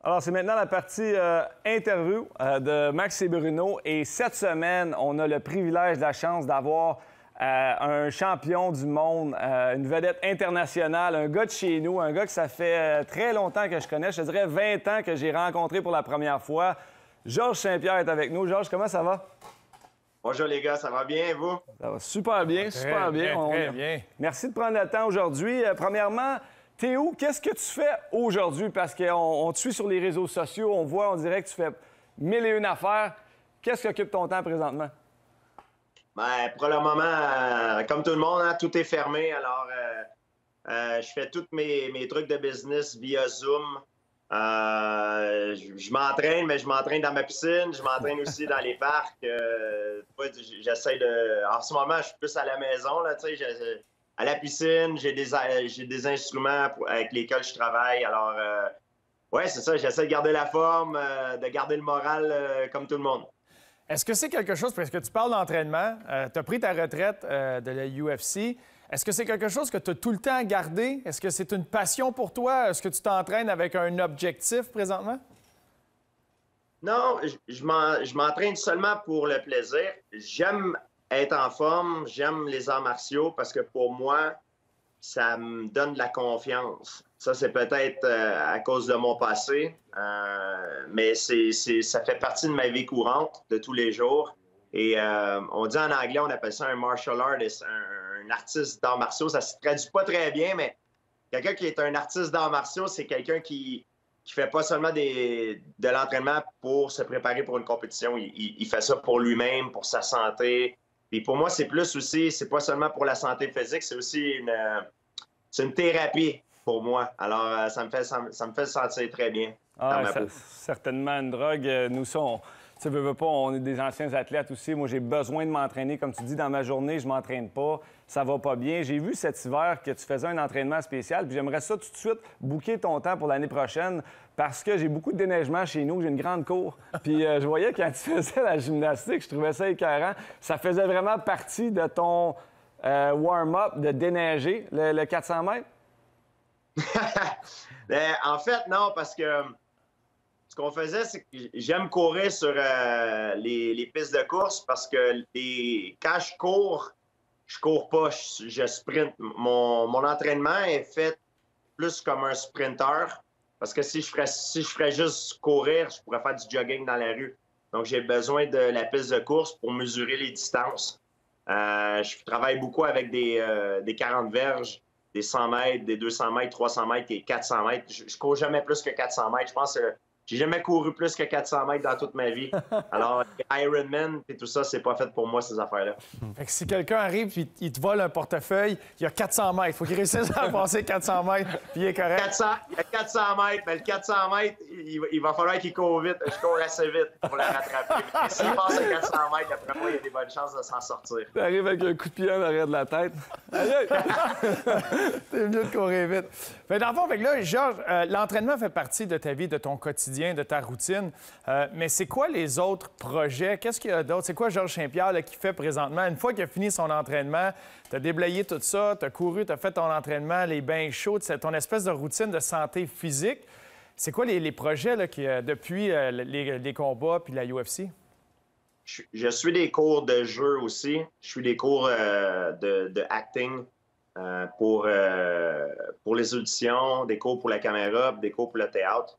Alors, c'est maintenant la partie interview de Max et Bruno. Et cette semaine, on a le privilège, la chance d'avoir un champion du monde, une vedette internationale, un gars de chez nous, un gars que ça fait très longtemps que je connais. Je te dirais 20 ans que j'ai rencontré pour la première fois. Georges Saint-Pierre est avec nous. Georges, comment ça va? Bonjour les gars, ça va bien, vous? Ça va super bien, super bien. Très bien. Merci de prendre le temps aujourd'hui. Premièrement, Théo, qu'est-ce que tu fais aujourd'hui? Parce qu'on te suit sur les réseaux sociaux, on voit, on dirait que tu fais mille et une affaires. Qu'est-ce qui occupe ton temps présentement? Bien, pour le moment, comme tout le monde, hein, tout est fermé. Alors, je fais tous mes trucs de business via Zoom. Je m'entraîne, mais je m'entraîne dans ma piscine. Je m'entraîne aussi dans les parcs. J'essaie de... En ce moment, je suis plus à la maison, là, tu sais, à la piscine. J'ai des instruments avec lesquels je travaille. Alors, ouais, c'est ça. J'essaie de garder la forme, de garder le moral comme tout le monde. Est-ce que c'est quelque chose, parce que tu parles d'entraînement, tu as pris ta retraite de la UFC, est-ce que c'est quelque chose que tu as tout le temps gardé? Est-ce que c'est une passion pour toi? Est-ce que tu t'entraînes avec un objectif présentement? Non, je m'entraîne seulement pour le plaisir. J'aime être en forme, j'aime les arts martiaux parce que pour moi, ça me donne de la confiance. Ça, c'est peut-être à cause de mon passé, mais ça fait partie de ma vie courante de tous les jours. Et on dit en anglais, on appelle ça un martial artist, un artiste d'arts martiaux. Ça se traduit pas très bien, mais quelqu'un qui est un artiste d'arts martiaux, c'est quelqu'un qui fait pas seulement de l'entraînement pour se préparer pour une compétition. Il fait ça pour lui-même, pour sa santé. Puis pour moi, c'est plus aussi, c'est pas seulement pour la santé physique, c'est aussi une thérapie pour moi. Alors, ça me fait sentir très bien dans ma peau. Certainement une drogue. Nous, tu veux pas, on est des anciens athlètes aussi. Moi, j'ai besoin de m'entraîner. Comme tu dis, dans ma journée, je m'entraîne pas. Ça va pas bien. J'ai vu cet hiver que tu faisais un entraînement spécial. Puis j'aimerais ça tout de suite booker ton temps pour l'année prochaine parce que j'ai beaucoup de déneigement chez nous. J'ai une grande cour. Puis je voyais quand tu faisais la gymnastique, je trouvais ça écœurant. Ça faisait vraiment partie de ton warm-up de déneiger le 400 mètres? En fait, non, parce que ce qu'on faisait, c'est que j'aime courir sur les pistes de course parce que quand je cours pas, je sprint. Mon entraînement est fait plus comme un sprinter parce que si je ferais juste courir, je pourrais faire du jogging dans la rue. Donc, j'ai besoin de la piste de course pour mesurer les distances. Je travaille beaucoup avec des 40 verges, des 100 mètres, des 200 mètres, 300 mètres et 400 mètres. Je cours jamais plus que 400 mètres. Je pense que j'ai jamais couru plus que 400 mètres dans toute ma vie. Alors, Ironman et tout ça, c'est pas fait pour moi, ces affaires-là. Fait que si quelqu'un arrive et il te vole un portefeuille, il y a 400 mètres. Il faut qu'il réussisse à passer 400 mètres, puis il est correct. Il y a 400 mètres, mais le 400 mètres, il va falloir qu'il court vite. Je cours assez vite pour le rattraper. Mais s'il passe à 400 mètres, d'après moi, il y a des bonnes chances de s'en sortir. Tu arrives avec un coup de pied en arrière de la tête. Aïe, aïe! C'est mieux de courir vite. Mais dans le fond, fait que là, Georges, l'entraînement fait partie de ta vie, de ton quotidien, de ta routine. Mais c'est quoi les autres projets? Qu'est-ce qu'il y a d'autre? C'est quoi Georges Saint-Pierre qui fait présentement? Une fois qu'il a fini son entraînement, tu as déblayé tout ça, tu as couru, tu as fait ton entraînement, les bains chauds, ton espèce de routine de santé physique. C'est quoi les projets là, depuis les combats puis la UFC? Je suis des cours de jeu aussi. Je suis des cours de acting pour les auditions, des cours pour la caméra, des cours pour le théâtre.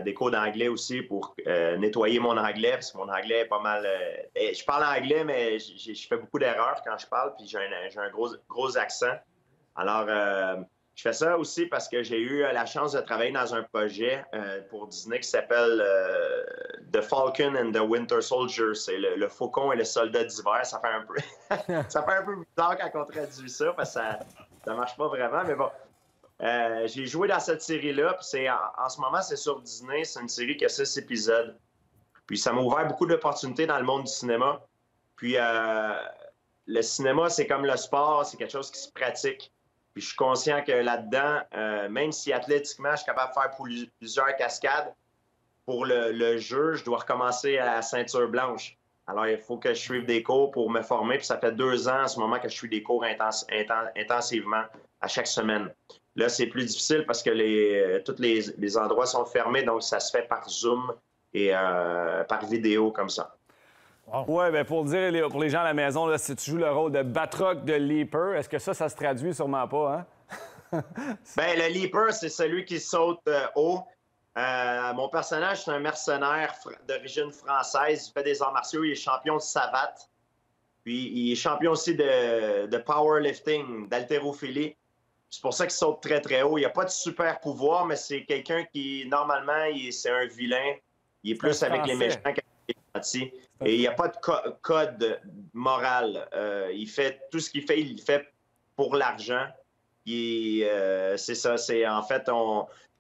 Des cours d'anglais aussi pour nettoyer mon anglais, parce que mon anglais est pas mal... je parle anglais, mais je fais beaucoup d'erreurs quand je parle, puis j'ai un gros accent. Alors, je fais ça aussi parce que j'ai eu la chance de travailler dans un projet pour Disney qui s'appelle The Falcon and the Winter Soldier. C'est le faucon et le soldat d'hiver. Ça fait un peu bizarre quand on traduit ça, parce que ça marche pas vraiment, mais bon... j'ai joué dans cette série-là, puis en ce moment, c'est sur Disney. C'est une série qui a 6 épisodes. Puis ça m'a ouvert beaucoup d'opportunités dans le monde du cinéma. Puis le cinéma, c'est comme le sport, c'est quelque chose qui se pratique. Puis je suis conscient que là-dedans, même si athlétiquement, je suis capable de faire plusieurs cascades, pour le jeu, je dois recommencer à la ceinture blanche. Alors, il faut que je suive des cours pour me former. Puis ça fait 2 ans en ce moment que je suis des cours intensivement à chaque semaine. Là, c'est plus difficile parce que tous les endroits sont fermés, donc ça se fait par Zoom et par vidéo comme ça. Wow. Oui, bien pour dire pour les gens à la maison, là, si tu joues le rôle de Batroc de Leaper, est-ce que ça se traduit sûrement pas, hein? Bien, le Leaper, c'est celui qui saute haut. Mon personnage, c'est un mercenaire d'origine française. Il fait des arts martiaux, il est champion de savate. Puis il est champion aussi de powerlifting, d'haltérophilie. C'est pour ça qu'il saute très, très haut. Il n'a pas de super pouvoir, mais c'est quelqu'un qui, normalement, c'est un vilain. Il est plus avec les méchants qu'avec les gentils. Et il n'y a pas de code moral. Il fait tout ce qu'il fait, il le fait pour l'argent. C'est ça. En fait,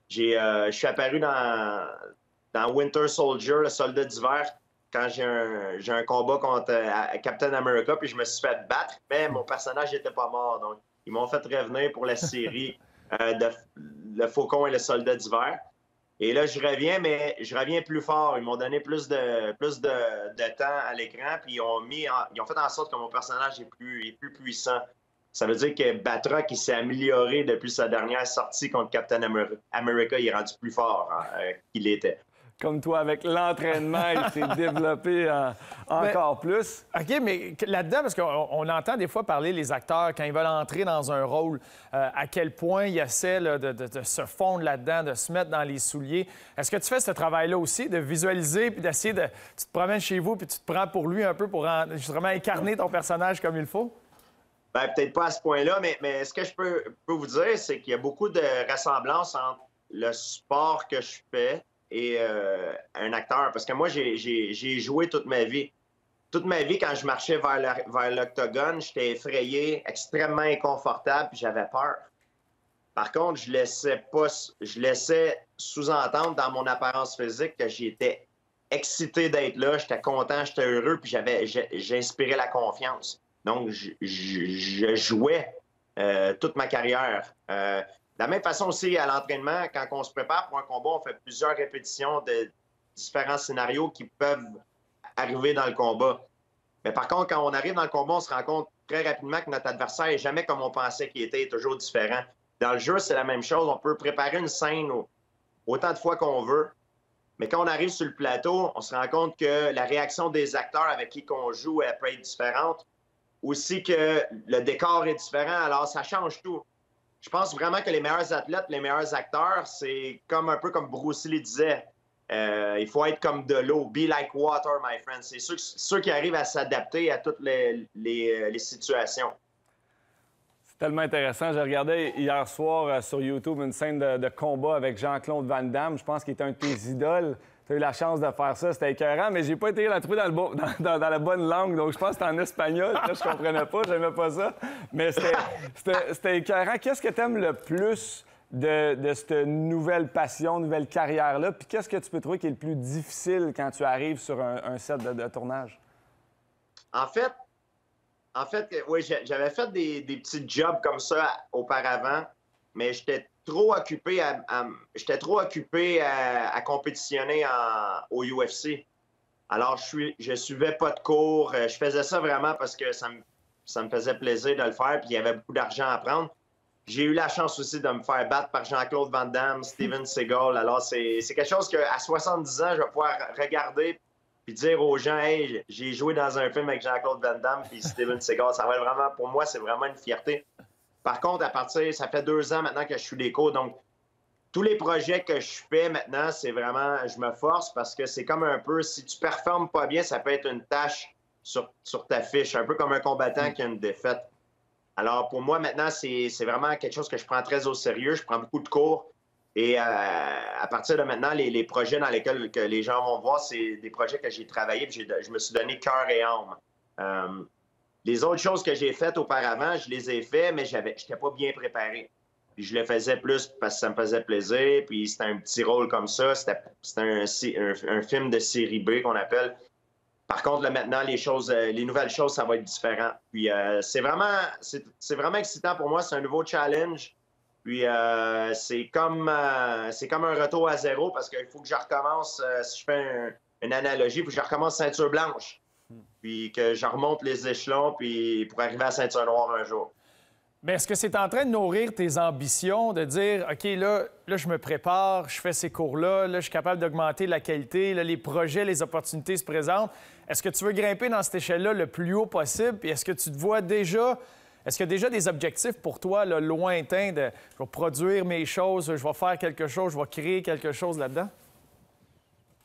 je suis apparu dans Winter Soldier, le soldat d'hiver, quand j'ai un combat contre Captain America, puis je me suis fait battre, mais mon personnage n'était pas mort. Donc, ils m'ont fait revenir pour la série de Le Faucon et le soldat d'hiver. Et là, je reviens, mais je reviens plus fort. Ils m'ont donné plus de temps à l'écran, puis ils ont fait en sorte que mon personnage est plus puissant. Ça veut dire que Batroc, il s'est amélioré depuis sa dernière sortie contre Captain America. Il est rendu plus fort qu'il était. Comme toi, avec l'entraînement, il s'est développé encore plus. OK, mais là-dedans, parce qu'on entend des fois parler les acteurs, quand ils veulent entrer dans un rôle, à quel point ils essaient là, de se fondre là-dedans, de se mettre dans les souliers. Est-ce que tu fais ce travail-là aussi, de visualiser puis d'essayer de... Tu te promènes chez vous puis tu te prends pour lui un peu pour justement incarner ton personnage comme il faut? Bien, peut-être pas à ce point-là, mais ce que je peux vous dire, c'est qu'il y a beaucoup de ressemblances entre le sport que je fais et un acteur. Parce que moi, j'ai joué toute ma vie. Toute ma vie, quand je marchais vers l'octogone, j'étais effrayé, extrêmement inconfortable, puis j'avais peur. Par contre, je laissais sous-entendre dans mon apparence physique que j'étais excité d'être là, j'étais content, j'étais heureux, puis j'inspirais la confiance. Donc, je jouais toute ma carrière. De la même façon aussi, à l'entraînement, quand on se prépare pour un combat, on fait plusieurs répétitions de différents scénarios qui peuvent arriver dans le combat. Mais par contre, quand on arrive dans le combat, on se rend compte très rapidement que notre adversaire n'est jamais comme on pensait qu'il était, toujours différent. Dans le jeu, c'est la même chose. On peut préparer une scène autant de fois qu'on veut. Mais quand on arrive sur le plateau, on se rend compte que la réaction des acteurs avec qui on joue, elle peut être différente. Aussi que le décor est différent, alors ça change tout. Je pense vraiment que les meilleurs athlètes, les meilleurs acteurs, c'est un peu comme Bruce Lee disait. Il faut être comme de l'eau. Be like water, my friend. C'est ceux qui arrivent à s'adapter à toutes les situations. C'est tellement intéressant. J'ai regardé hier soir sur YouTube une scène de combat avec Jean-Claude Van Damme. Je pense qu'il est un de tes idoles. Tu as eu la chance de faire ça, c'était écœurant, mais j'ai pas été la trouver dans la bonne langue, donc je pense que c'était en espagnol. Là, je comprenais pas, j'aimais pas ça. Mais c'était écœurant. Qu'est-ce que tu aimes le plus de cette nouvelle passion, nouvelle carrière-là? Puis qu'est-ce que tu peux trouver qui est le plus difficile quand tu arrives sur un set de tournage? En fait, oui, j'avais fait des petits jobs comme ça auparavant, mais j'étais trop occupé à compétitionner au UFC. Alors, je suivais pas de cours. Je faisais ça vraiment parce que ça me faisait plaisir de le faire, puis il y avait beaucoup d'argent à prendre. J'ai eu la chance aussi de me faire battre par Jean-Claude Van Damme, Steven Seagal. Alors, c'est quelque chose qu'à 70 ans, je vais pouvoir regarder puis dire aux gens, « Hey, j'ai joué dans un film avec Jean-Claude Van Damme puis Steven Seagal. » Ça va être vraiment, pour moi, c'est vraiment une fierté. Par contre, ça fait 2 ans maintenant que je suis des cours, donc tous les projets que je fais maintenant, c'est vraiment, je me force parce que c'est comme un peu, si tu performes pas bien, ça peut être une tâche sur ta fiche, un peu comme un combattant qui a une défaite. Alors pour moi maintenant, c'est vraiment quelque chose que je prends très au sérieux, je prends beaucoup de cours et à partir de maintenant, les projets dans lesquels que les gens vont voir, c'est des projets que j'ai travaillé, puis je me suis donné cœur et âme. Les autres choses que j'ai faites auparavant, je les ai faites, mais je n'étais pas bien préparé. Puis je le faisais plus parce que ça me faisait plaisir, puis c'était un petit rôle comme ça. C'était un film de série B qu'on appelle. Par contre, là, maintenant, les nouvelles choses, ça va être différent. Puis c'est vraiment excitant pour moi. C'est un nouveau challenge. Puis c'est comme un retour à zéro parce qu'il faut que je recommence, si je fais une analogie, il faut que je recommence ceinture blanche. Puis que je remonte les échelons puis pour arriver à ceinture noire un jour. Mais est-ce que c'est en train de nourrir tes ambitions, de dire, OK, là je me prépare, je fais ces cours-là, là, je suis capable d'augmenter la qualité, là, les projets, les opportunités se présentent. Est-ce que tu veux grimper dans cette échelle-là le plus haut possible? Puis est-ce que tu te vois déjà... Est-ce qu'il y a déjà des objectifs pour toi, là, lointains, de je vais produire mes choses, je vais faire quelque chose, je vais créer quelque chose là-dedans?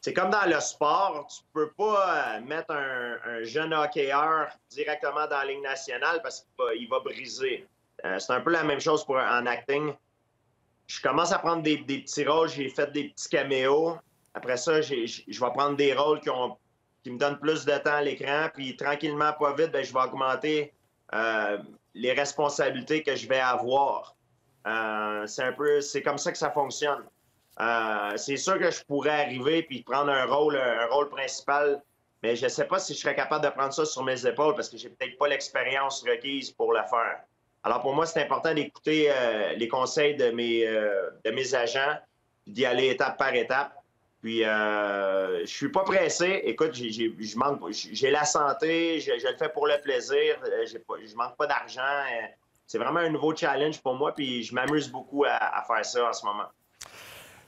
C'est comme dans le sport, tu peux pas mettre un jeune hockeyeur directement dans la Ligue nationale parce qu'il va briser. C'est un peu la même chose en acting. Je commence à prendre des petits rôles, j'ai fait des petits caméos. Après ça, je vais prendre des rôles qui me donnent plus de temps à l'écran, puis tranquillement, pas vite, bien, je vais augmenter les responsabilités que je vais avoir. C'est comme ça que ça fonctionne. C'est sûr que je pourrais arriver puis prendre un rôle principal, mais je ne sais pas si je serais capable de prendre ça sur mes épaules parce que j'ai peut-être pas l'expérience requise pour le faire. Alors pour moi, c'est important d'écouter les conseils de mes agents, d'y aller étape par étape. Puis je suis pas pressé. Écoute, j'ai la santé, je le fais pour le plaisir, je manque pas d'argent. C'est vraiment un nouveau challenge pour moi, puis je m'amuse beaucoup à faire ça en ce moment.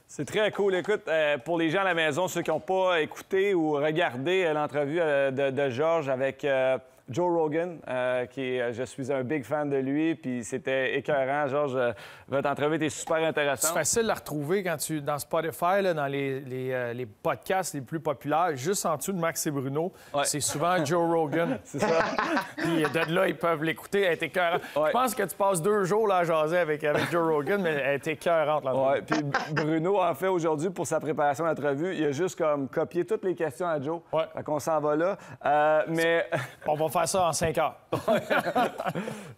C'est très cool. Écoute, pour les gens à la maison, ceux qui n'ont pas écouté ou regardé l'entrevue de Georges avec Joe Rogan, je suis un big fan de lui, puis c'était écœurant. Georges, votre entrevue était super intéressante. C'est facile à retrouver dans Spotify, là, dans les podcasts les plus populaires, juste en dessous de Max et Bruno. Ouais. C'est souvent Joe Rogan. C'est ça. Puis de là, ils peuvent l'écouter. Elle est écœurante. Ouais. Je pense que tu passes 2 jours là, à jaser avec Joe Rogan, mais elle est écœurante. Oui, puis Bruno, en fait, aujourd'hui, pour sa préparation d'entrevue, il a juste comme copié toutes les questions à Joe. Ouais. Fait qu'on s'en va là. Mais... On va faire ça en 5 heures.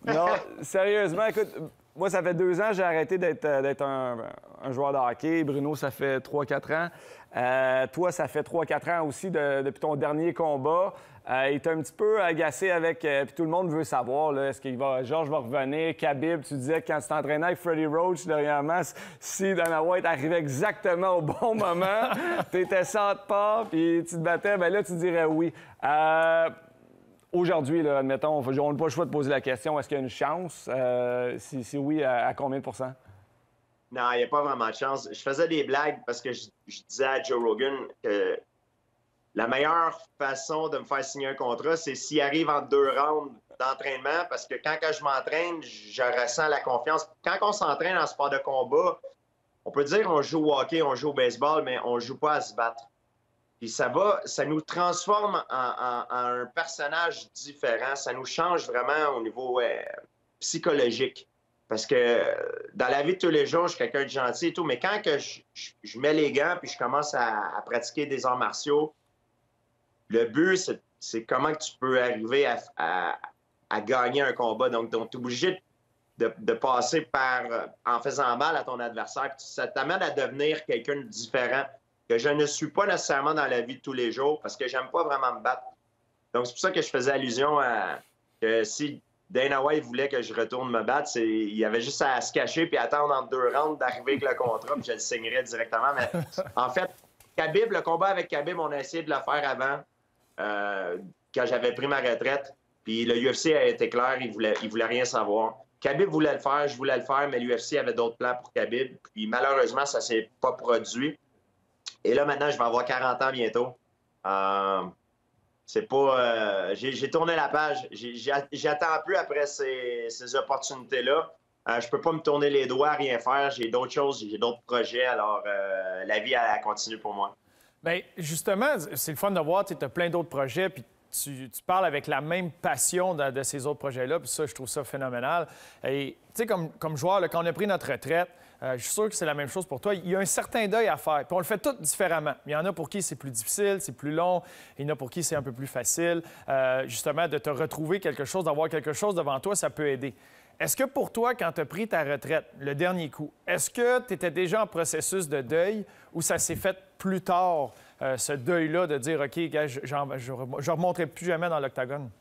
Non, sérieusement, écoute, moi, ça fait 2 ans que j'ai arrêté d'être un joueur de hockey. Bruno, ça fait 3-4 ans. Toi, ça fait 3-4 ans aussi depuis ton dernier combat. Il est un petit peu agacé avec... puis tout le monde veut savoir, là, est-ce que Georges va revenir? Khabib, tu disais que quand tu t'entraînais avec Freddie Roach, dernièrement, si Dana White arrivait exactement au bon moment, tu étais sans pas, puis tu te battais, bien là, tu dirais oui. Aujourd'hui, là, admettons, on n'a pas le choix de poser la question, est-ce qu'il y a une chance? Si oui, à combien de pourcents? Non, il n'y a pas vraiment de chance. Je faisais des blagues parce que je disais à Joe Rogan que la meilleure façon de me faire signer un contrat, c'est s'il arrive en 2 rounds d'entraînement, parce que quand je m'entraîne, je ressens la confiance. Quand on s'entraîne en sport de combat, on peut dire on joue au hockey, on joue au baseball, mais on ne joue pas à se battre. Puis ça nous transforme en un personnage différent. Ça nous change vraiment au niveau psychologique. Parce que dans la vie de tous les jours, je suis quelqu'un de gentil et tout, mais quand que je mets les gants puis je commence à pratiquer des arts martiaux, le but, c'est comment tu peux arriver à gagner un combat. Donc tu es obligé de passer en faisant mal à ton adversaire. Puis ça t'amène à devenir quelqu'un de différent que je ne suis pas nécessairement dans la vie de tous les jours parce que j'aime pas vraiment me battre. Donc, c'est pour ça que je faisais allusion à que si Dana White voulait que je retourne me battre, il y avait juste à se cacher puis attendre entre 2 rounds d'arriver avec le contrat puis je le signerais directement. Mais en fait, Khabib, le combat avec Khabib, on a essayé de le faire avant quand j'avais pris ma retraite. Puis le UFC a été clair, il voulait rien savoir. Khabib voulait le faire, je voulais le faire, mais l'UFC avait d'autres plans pour Khabib. Puis malheureusement, ça s'est pas produit. Et là, maintenant, je vais avoir 40 ans bientôt. C'est pas... j'ai tourné la page. J'attends plus après ces opportunités-là. Je peux pas me tourner les doigts, rien faire. J'ai d'autres choses, j'ai d'autres projets. Alors, la vie, elle continue pour moi. Bien, justement, c'est le fun de voir, tu as plein d'autres projets, puis tu parles avec la même passion de ces autres projets-là, puis ça, je trouve ça phénoménal. Et, tu sais, comme joueur, là, quand on a pris notre retraite, je suis sûr que c'est la même chose pour toi. Il y a un certain deuil à faire, puis on le fait tous différemment. Il y en a pour qui c'est plus difficile, c'est plus long. Il y en a pour qui c'est un peu plus facile. Justement, de te retrouver quelque chose, d'avoir quelque chose devant toi, ça peut aider. Est-ce que pour toi, quand tu as pris ta retraite, le dernier coup, est-ce que tu étais déjà en processus de deuil ou ça s'est fait plus tard, ce deuil-là, de dire, OK, gars, je ne remonterai plus jamais dans l'octogone?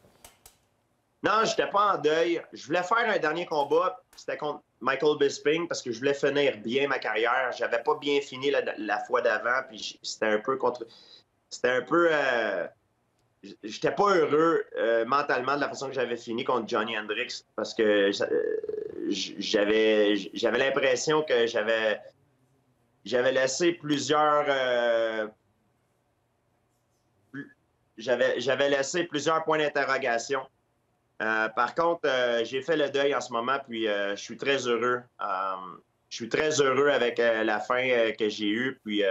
Non, je n'étais pas en deuil. Je voulais faire un dernier combat. C'était contre Michael Bisping parce que je voulais finir bien ma carrière. J'avais pas bien fini la fois d'avant, puis c'était un peu contre... C'était un peu... J'étais pas heureux mentalement de la façon que j'avais fini contre Johnny Hendricks parce que j'avais l'impression que j'avais laissé j'avais laissé plusieurs points d'interrogation. Par contre, j'ai fait le deuil en ce moment, puis je suis très heureux. Je suis très heureux avec la fin que j'ai eue. Puis,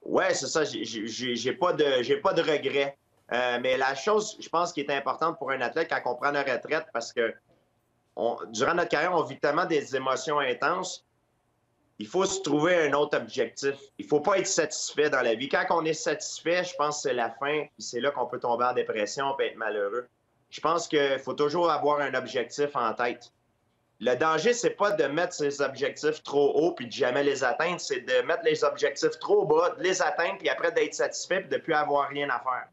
ouais, c'est ça. J'ai pas de regrets. Mais la chose, je pense, qui est importante pour un athlète quand on prend la retraite, parce que durant notre carrière, on vit tellement des émotions intenses. Il faut se trouver un autre objectif. Il ne faut pas être satisfait dans la vie. Quand on est satisfait, je pense que c'est la fin, puis c'est là qu'on peut tomber en dépression et être malheureux. Je pense qu'il faut toujours avoir un objectif en tête. Le danger, c'est pas de mettre ses objectifs trop hauts puis de jamais les atteindre, c'est de mettre les objectifs trop bas, de les atteindre, puis après d'être satisfait puis de ne plus avoir rien à faire.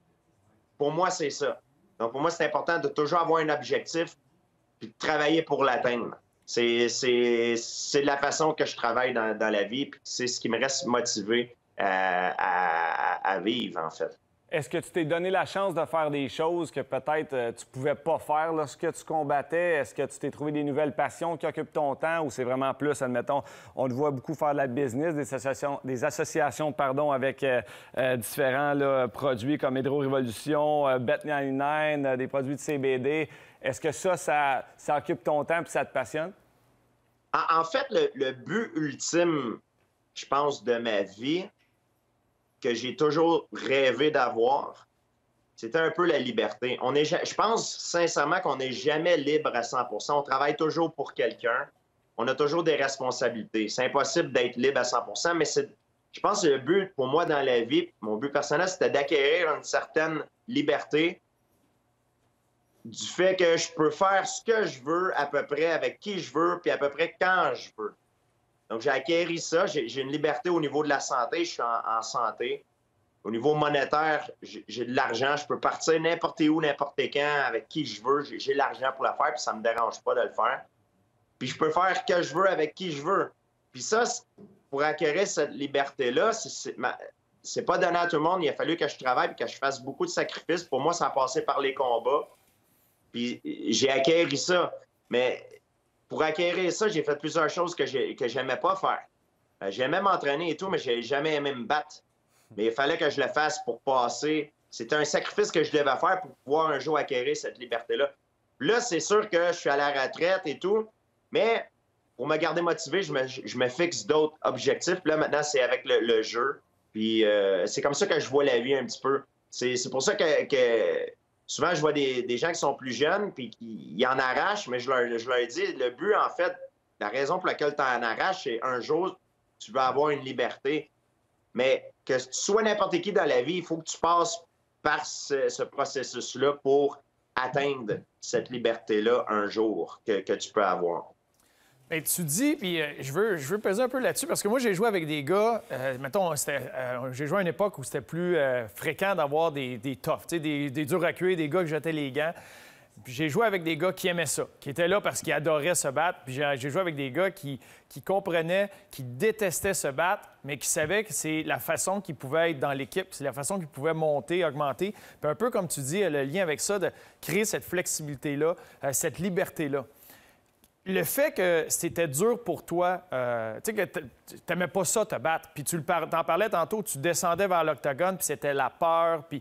Pour moi, c'est ça. Donc, pour moi, c'est important de toujours avoir un objectif puis de travailler pour l'atteindre. C'est de la façon que je travaille dans la vie, puis c'est ce qui me reste motivé à vivre, en fait. Est-ce que tu t'es donné la chance de faire des choses que peut-être tu pouvais pas faire lorsque tu combattais? Est-ce que tu t'es trouvé des nouvelles passions qui occupent ton temps ou c'est vraiment plus, admettons, on te voit beaucoup faire de la business, des associations pardon, avec différents là, produits comme Hydro Révolution, Bet99, des produits de CBD. Est-ce que ça occupe ton temps et ça te passionne? En fait, le but ultime, je pense, de ma vie, que j'ai toujours rêvé d'avoir, c'était un peu la liberté. Je pense sincèrement qu'on n'est jamais libre à 100 %. On travaille toujours pour quelqu'un. On a toujours des responsabilités. C'est impossible d'être libre à 100 %, mais je pense que le but pour moi dans la vie, mon but personnel, c'était d'acquérir une certaine liberté du fait que je peux faire ce que je veux à peu près avec qui je veux puis à peu près quand je veux. Donc, j'ai acquéri ça. J'ai une liberté au niveau de la santé. Je suis en santé. Au niveau monétaire, j'ai de l'argent. Je peux partir n'importe où, n'importe quand, avec qui je veux. J'ai l'argent pour le faire, puis ça ne me dérange pas de le faire. Puis je peux faire ce que je veux avec qui je veux. Puis ça, pour acquérir cette liberté-là, c'est pas donné à tout le monde. Il a fallu que je travaille et que je fasse beaucoup de sacrifices. Pour moi, ça a passé par les combats. Puis j'ai acquéri ça. Mais pour acquérir ça, j'ai fait plusieurs choses que j'aimais pas faire. J'aimais m'entraîner et tout, mais j'ai jamais aimé me battre. Mais il fallait que je le fasse pour passer. C'était un sacrifice que je devais faire pour pouvoir un jour acquérir cette liberté-là. Là, c'est sûr que je suis à la retraite et tout, mais pour me garder motivé, je me fixe d'autres objectifs. Puis là, maintenant, c'est avec le jeu. Puis c'est comme ça que je vois la vie un petit peu. C'est pour ça que souvent, je vois des gens qui sont plus jeunes puis qui en arrachent, mais je leur dis, le but, en fait, la raison pour laquelle tu en arraches, c'est un jour, tu veux avoir une liberté. Mais que tu sois n'importe qui dans la vie, il faut que tu passes par ce processus-là pour atteindre cette liberté-là un jour que tu peux avoir. Bien, tu dis, puis je veux peser un peu là-dessus, parce que moi, j'ai joué avec des gars, mettons, j'ai joué à une époque où c'était plus fréquent d'avoir des toughs, des durs à cuire, des gars qui jetaient les gants. Puis j'ai joué avec des gars qui aimaient ça, qui étaient là parce qu'ils adoraient se battre. Puis j'ai joué avec des gars qui comprenaient, qui détestaient se battre, mais qui savaient que c'est la façon qu'ils pouvaient être dans l'équipe, c'est la façon qu'ils pouvaient monter, augmenter. Puis un peu comme tu dis, le lien avec ça, de créer cette flexibilité-là, cette liberté-là. Le fait que c'était dur pour toi, tu sais, que tu n'aimais pas ça, te battre, puis t'en parlais tantôt, tu descendais vers l'octogone, puis c'était la peur, puis...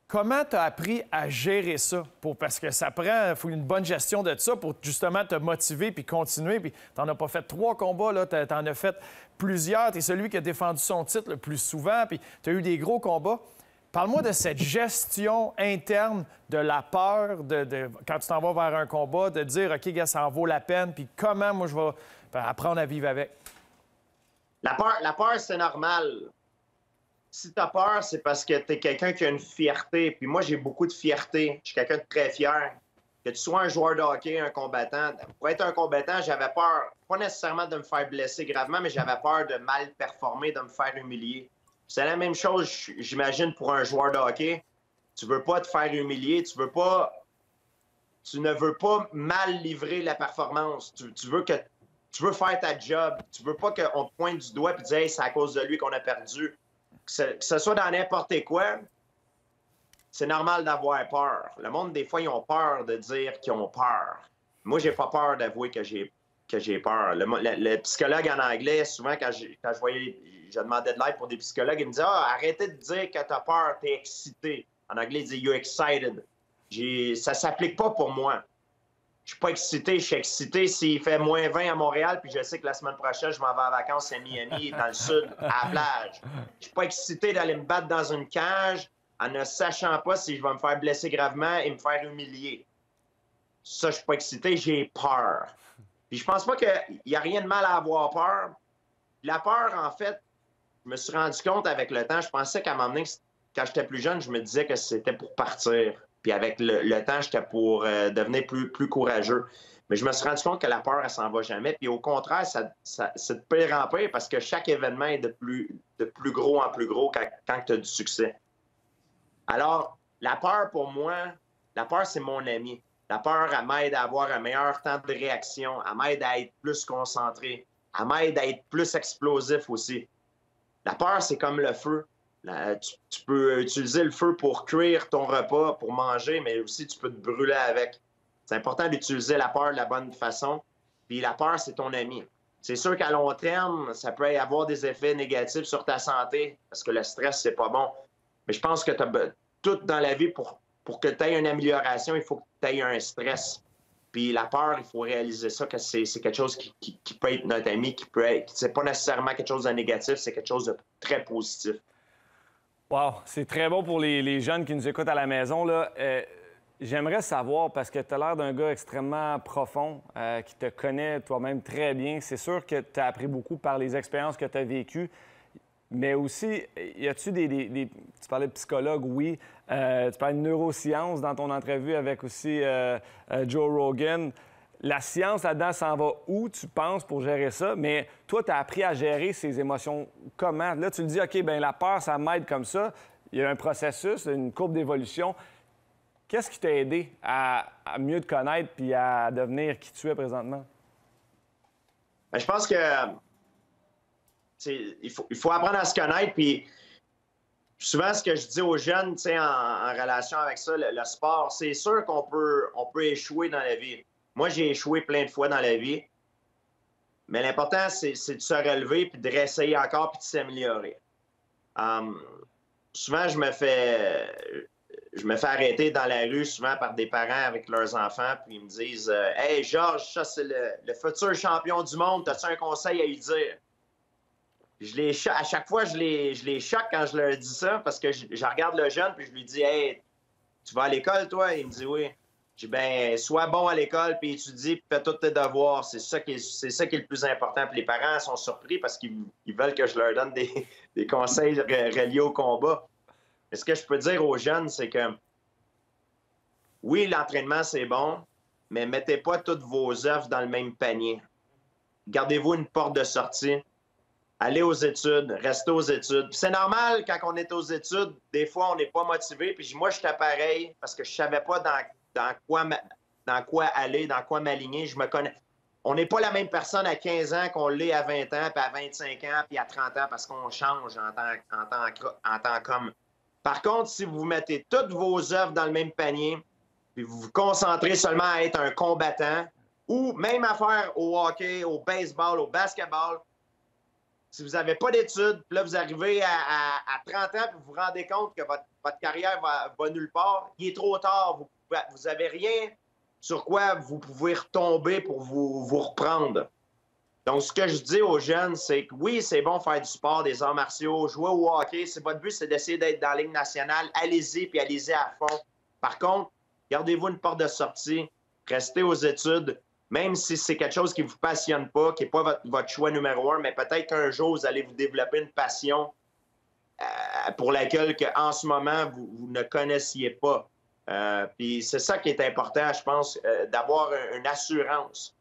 Comment tu as appris à gérer ça? Parce que ça prend, il faut une bonne gestion de ça pour justement te motiver puis continuer. Puis tu n'en as pas fait 3 combats, là, tu en as fait plusieurs. Tu es celui qui a défendu son titre le plus souvent, puis tu as eu des gros combats. Parle-moi de cette gestion interne de la peur, quand tu t'en vas vers un combat, de dire, OK, gars, ça en vaut la peine, puis comment moi je vais apprendre à vivre avec. La peur, c'est normal. Si tu as peur, c'est parce que tu es quelqu'un qui a une fierté. Puis moi, j'ai beaucoup de fierté. Je suis quelqu'un de très fier. Que tu sois un joueur de hockey, un combattant. Pour être un combattant, j'avais peur, pas nécessairement de me faire blesser gravement, mais j'avais peur de mal performer, de me faire humilier. C'est la même chose, j'imagine, pour un joueur de hockey. Tu veux pas te faire humilier, tu ne veux pas mal livrer la performance. Tu veux faire ta job. Tu veux pas qu'on te pointe du doigt et dire hey, c'est à cause de lui qu'on a perdu. Que ce soit dans n'importe quoi, c'est normal d'avoir peur. Le monde, des fois, ils ont peur de dire qu'ils ont peur. Moi, j'ai pas peur d'avouer que j'ai peur. Le psychologue en anglais, souvent, quand je demandais de l'aide pour des psychologues, il me disait « Ah, arrêtez de dire que t'as peur, t'es excité. » En anglais, il dit « You're excited. » Ça s'applique pas pour moi. Je suis pas excité. Je suis excité s'il fait moins 20 à Montréal, puis je sais que la semaine prochaine, je m'en vais en vacances à Miami, dans le sud, à la plage. Je suis pas excité d'aller me battre dans une cage en ne sachant pas si je vais me faire blesser gravement et me faire humilier. Ça, je suis pas excité, j'ai peur. Puis je pense pas qu'il y a rien de mal à avoir peur. La peur, en fait, je me suis rendu compte avec le temps, je pensais qu'à un moment donné, quand j'étais plus jeune, je me disais que c'était pour partir. Puis avec le temps, j'étais pour devenir plus courageux. Mais je me suis rendu compte que la peur, elle s'en va jamais. Puis au contraire, c'est de pire en pire parce que chaque événement est de plus gros en plus gros quand tu as du succès. Alors, la peur, pour moi, la peur, c'est mon ami. La peur, elle m'aide à avoir un meilleur temps de réaction. Elle m'aide à être plus concentré. Elle m'aide à être plus explosif aussi. La peur, c'est comme le feu. Tu peux utiliser le feu pour cuire ton repas, pour manger, mais aussi tu peux te brûler avec. C'est important d'utiliser la peur de la bonne façon. Puis la peur, c'est ton ami. C'est sûr qu'à long terme, ça peut avoir des effets négatifs sur ta santé, parce que le stress, c'est pas bon. Mais je pense que tout dans la vie, pour que tu aies une amélioration, il faut que tu aies un stress. Puis la peur, il faut réaliser ça, que c'est quelque chose qui peut être notre ami, c'est pas nécessairement quelque chose de négatif, c'est quelque chose de très positif. Wow, c'est très bon pour les jeunes qui nous écoutent à la maison, là. J'aimerais savoir, parce que tu as l'air d'un gars extrêmement profond, qui te connaît toi-même très bien. C'est sûr que tu as appris beaucoup par les expériences que tu as vécues, mais aussi, y a-tu tu parlais de psychologue, oui. Tu parlais de neurosciences dans ton entrevue avec aussi Joe Rogan. La science là-dedans s'en va où, tu penses, pour gérer ça? Mais toi, tu as appris à gérer ces émotions comment? Là, tu le dis, OK, bien la peur, ça m'aide comme ça. Il y a un processus, une courbe d'évolution. Qu'est-ce qui t'a aidé à mieux te connaître puis à devenir qui tu es présentement? Bien, je pense que il faut apprendre à se connaître. Puis souvent, ce que je dis aux jeunes en relation avec ça, le sport, c'est sûr qu'on peut échouer dans la vie. Moi, j'ai échoué plein de fois dans la vie. Mais l'important, c'est de se relever, puis de réessayer encore, puis de s'améliorer. Souvent, je me fais arrêter dans la rue, souvent par des parents avec leurs enfants, puis ils me disent « Hey, Georges, ça, c'est le futur champion du monde. As-tu un conseil à lui dire? » À chaque fois, je les choque quand je leur dis ça, parce que je regarde le jeune, puis je lui dis « Hey, tu vas à l'école, toi? » Il me dit « Oui. » Je dis, ben, sois bon à l'école, puis étudie, puis fais tous tes devoirs. C'est ça qui est le plus important. Puis les parents sont surpris parce qu'ils veulent que je leur donne des conseils reliés au combat. Mais ce que je peux dire aux jeunes, c'est que oui, l'entraînement, c'est bon, mais mettez pas toutes vos œufs dans le même panier. Gardez-vous une porte de sortie. Allez aux études, restez aux études. C'est normal, quand on est aux études, des fois, on n'est pas motivé. Puis moi, j'étais pareil parce que je savais pas dans quoi aller, dans quoi m'aligner. Je me connais. On n'est pas la même personne à 15 ans qu'on l'est à 20 ans, puis à 25 ans, puis à 30 ans, parce qu'on change en tant qu'homme. Par contre, si vous mettez toutes vos œuvres dans le même panier, puis vous vous concentrez seulement à être un combattant, ou même à faire au hockey, au baseball, au basketball, si vous n'avez pas d'études, puis là, vous arrivez à 30 ans, puis vous vous rendez compte que votre carrière va nulle part, il est trop tard. Vous n'avez rien sur quoi vous pouvez retomber pour vous reprendre. Donc, ce que je dis aux jeunes, c'est que oui, c'est bon faire du sport, des arts martiaux, jouer au hockey. Votre but, c'est d'essayer d'être dans la Ligue nationale. Allez-y, puis allez-y à fond. Par contre, gardez-vous une porte de sortie. Restez aux études. Même si c'est quelque chose qui ne vous passionne pas, qui n'est pas votre choix numéro un, mais peut-être qu'un jour, vous allez vous développer une passion pour laquelle, en ce moment, vous ne connaissiez pas. Puis c'est ça qui est important, je pense, d'avoir une assurance.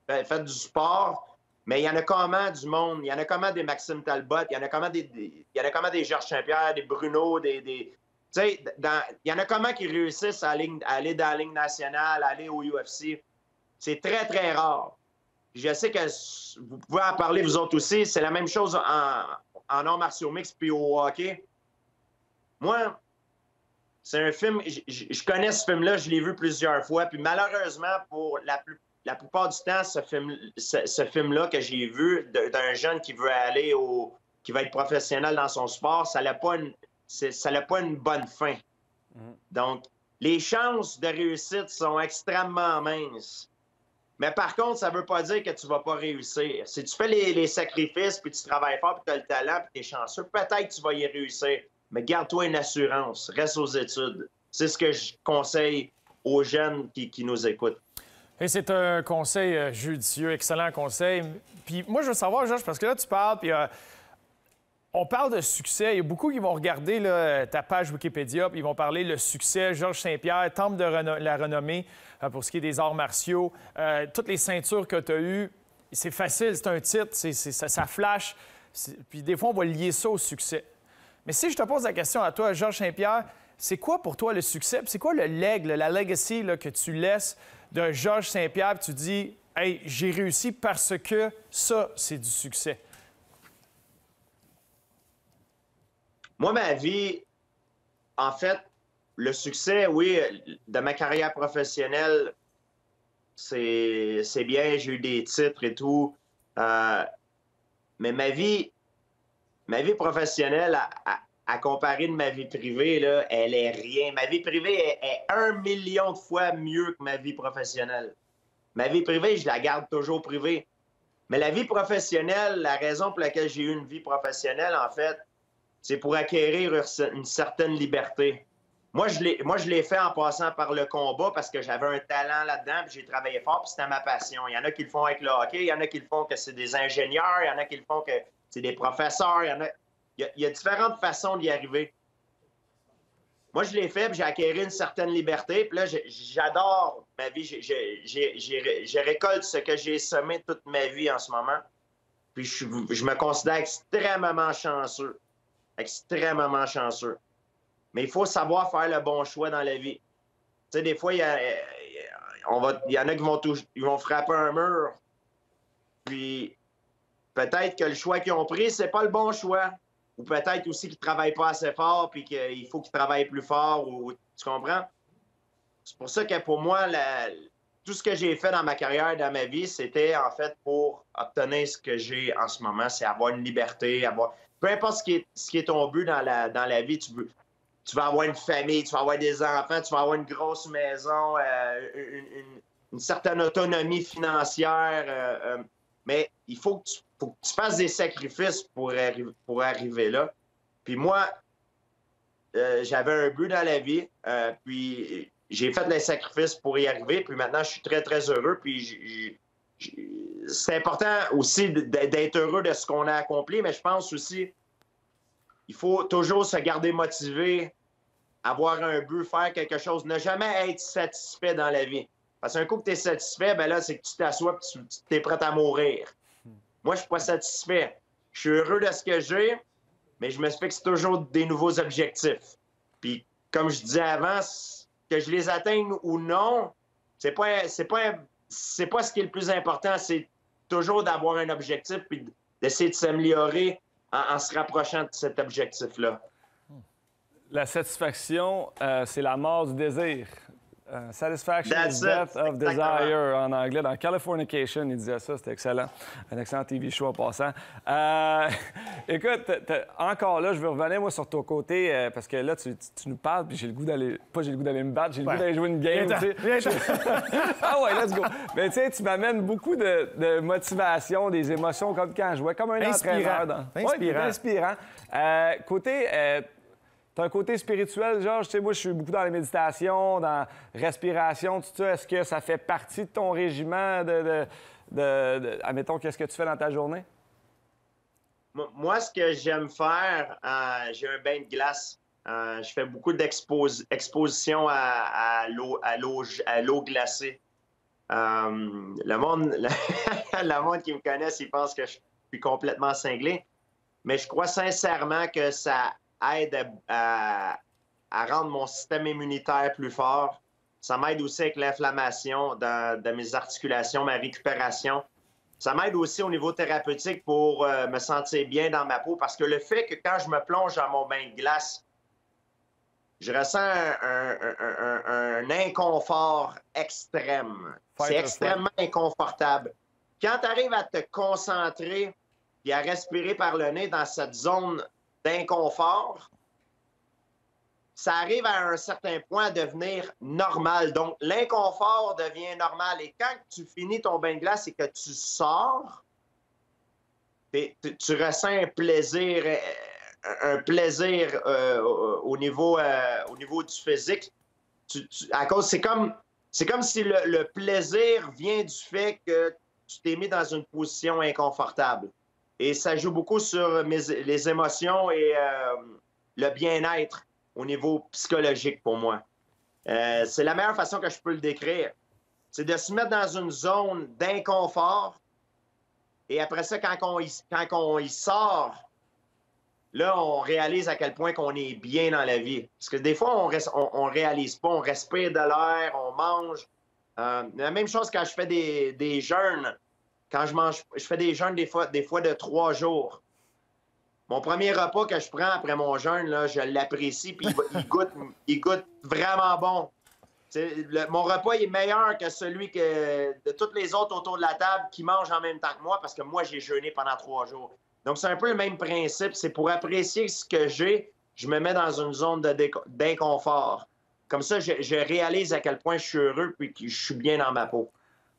Faites du sport, mais il y en a comment du monde? Il y en a comment des Maxime Talbot? Il y en a comment des Georges Saint-Pierre, des Bruno, tu sais, il y en a comment qui réussissent à aller dans la Ligue nationale, à aller au UFC? C'est très, très rare. Je sais que vous pouvez en parler, vous autres aussi. C'est la même chose en arts martiaux mixtes puis au hockey. Moi, c'est un film, je connais ce film-là, je l'ai vu plusieurs fois, puis malheureusement, pour la plupart du temps, ce film-là que j'ai vu d'un jeune qui veut qui va être professionnel dans son sport, ça n'a pas une bonne fin. Donc, les chances de réussite sont extrêmement minces. Mais par contre, ça ne veut pas dire que tu ne vas pas réussir. Si tu fais les sacrifices, puis tu travailles fort, puis tu as le talent, puis tu es chanceux, peut-être que tu vas y réussir. Mais garde-toi une assurance. Reste aux études. C'est ce que je conseille aux jeunes qui nous écoutent. Et c'est un conseil judicieux, excellent conseil. Puis moi, je veux savoir, Georges, parce que là, tu parles, puis on parle de succès. Il y a beaucoup qui vont regarder là, ta page Wikipédia, puis ils vont parler le succès. Georges Saint-Pierre, temple de la renommée pour ce qui est des arts martiaux. Toutes les ceintures que tu as eues, c'est facile, c'est un titre, ça flash. Puis des fois, on va lier ça au succès. Mais si je te pose la question à toi, Georges Saint-Pierre, c'est quoi pour toi le succès? C'est quoi le la legacy là, que tu laisses de Georges Saint-Pierre? Puis tu dis, hey, j'ai réussi parce que ça, c'est du succès. Moi, ma vie, en fait, le succès, oui, de ma carrière professionnelle, c'est bien, j'ai eu des titres et tout. Mais ma vie professionnelle, à comparer de ma vie privée, là, elle est rien. Ma vie privée est 1 million de fois mieux que ma vie professionnelle. Ma vie privée, je la garde toujours privée. Mais la vie professionnelle, la raison pour laquelle j'ai eu une vie professionnelle, en fait, c'est pour acquérir une certaine liberté. Moi, je l'ai fait en passant par le combat parce que j'avais un talent là-dedans, puis j'ai travaillé fort, puis c'était ma passion. Il y en a qui le font avec le hockey, il y en a qui le font que c'est des ingénieurs, il y en a qui le font que c'est des professeurs, il y a différentes façons d'y arriver. Moi, je l'ai fait, puis j'ai acquis une certaine liberté, puis là, j'adore ma vie. Je récolte ce que j'ai semé toute ma vie en ce moment, puis je me considère extrêmement chanceux. Extrêmement chanceux. Mais il faut savoir faire le bon choix dans la vie. Tu sais, des fois, il y en a qui vont frapper un mur, puis peut-être que le choix qu'ils ont pris, c'est pas le bon choix. Ou peut-être aussi qu'ils travaillent pas assez fort, puis qu'il faut qu'ils travaillent plus fort, ou tu comprends? C'est pour ça que pour moi, tout ce que j'ai fait dans ma carrière, dans ma vie, c'était en fait pour obtenir ce que j'ai en ce moment, c'est avoir une liberté, peu importe ce qui est ton but dans la vie, tu vas avoir une famille, tu vas avoir des enfants, tu vas avoir une grosse maison, une certaine autonomie financière. Mais il faut que tu fasses des sacrifices pour arriver là. Puis moi, j'avais un but dans la vie, puis j'ai fait des sacrifices pour y arriver, puis maintenant, je suis très, très heureux. Puis c'est important aussi d'être heureux de ce qu'on a accompli, mais je pense aussi il faut toujours se garder motivé, avoir un but, faire quelque chose, ne jamais être satisfait dans la vie. Parce qu'un coup que tu es satisfait, ben là, c'est que tu t'assois et tu es prêt à mourir. Moi, je suis pas satisfait. Je suis heureux de ce que j'ai, mais je me fixe toujours des nouveaux objectifs. Puis, comme je disais avant, que je les atteigne ou non, c'est pas ce qui est le plus important. C'est toujours d'avoir un objectif puis d'essayer de s'améliorer en se rapprochant de cet objectif-là. La satisfaction, c'est la mort du désir. Satisfaction That's is death of Exactement. desire en anglais. Dans Californication, il disait ça, c'était excellent. Un excellent TV show en passant. Écoute, encore là, je veux revenir moi sur ton côté, parce que là, tu nous parles, puis j'ai le goût d'aller... Pas j'ai le goût d'aller me battre, j'ai le goût d'aller jouer une game, tu sais. Ah ouais, let's go! Mais tu sais, tu m'amènes beaucoup de motivation, des émotions, comme quand je jouais, comme un entraîneur. Inspirant. Ouais, inspirant. Côté... T'as un côté spirituel, Georges. Tu sais, moi, je suis beaucoup dans la méditation, dans respiration, tout ça. Est-ce que ça fait partie de ton régiment admettons, qu'est-ce que tu fais dans ta journée? Moi, ce que j'aime faire, j'ai un bain de glace. Je fais beaucoup d'expositions à l'eau glacée. Le monde qui me connaît, il pense que je suis complètement cinglé. Mais je crois sincèrement que ça aide à rendre mon système immunitaire plus fort. Ça m'aide aussi avec l'inflammation de mes articulations, ma récupération. Ça m'aide aussi au niveau thérapeutique pour me sentir bien dans ma peau parce que le fait que quand je me plonge dans mon bain de glace, je ressens un inconfort extrême. C'est extrêmement inconfortable. Quand tu arrives à te concentrer et à respirer par le nez dans cette zone d'inconfort, ça arrive à un certain point à devenir normal. Donc, l'inconfort devient normal. Et quand tu finis ton bain de glace et que tu sors, tu ressens un plaisir au niveau du physique. C'est comme si le plaisir vient du fait que tu t'es mis dans une position inconfortable. Et ça joue beaucoup sur les émotions et le bien-être au niveau psychologique pour moi. C'est la meilleure façon que je peux le décrire. C'est de se mettre dans une zone d'inconfort et après ça, quand on y sort, là, on réalise à quel point qu'on est bien dans la vie. Parce que des fois, on réalise pas, on respire de l'air, on mange. La même chose quand je fais des jeûnes. Quand je fais des jeûnes des fois de 3 jours. Mon premier repas que je prends après mon jeûne, là, je l'apprécie, puis il goûte vraiment bon. Mon repas est meilleur que celui de tous les autres autour de la table qui mangent en même temps que moi, parce que moi, j'ai jeûné pendant 3 jours. Donc, c'est un peu le même principe. C'est pour apprécier ce que j'ai, je me mets dans une zone d'inconfort. Comme ça, je réalise à quel point je suis heureux puis que je suis bien dans ma peau.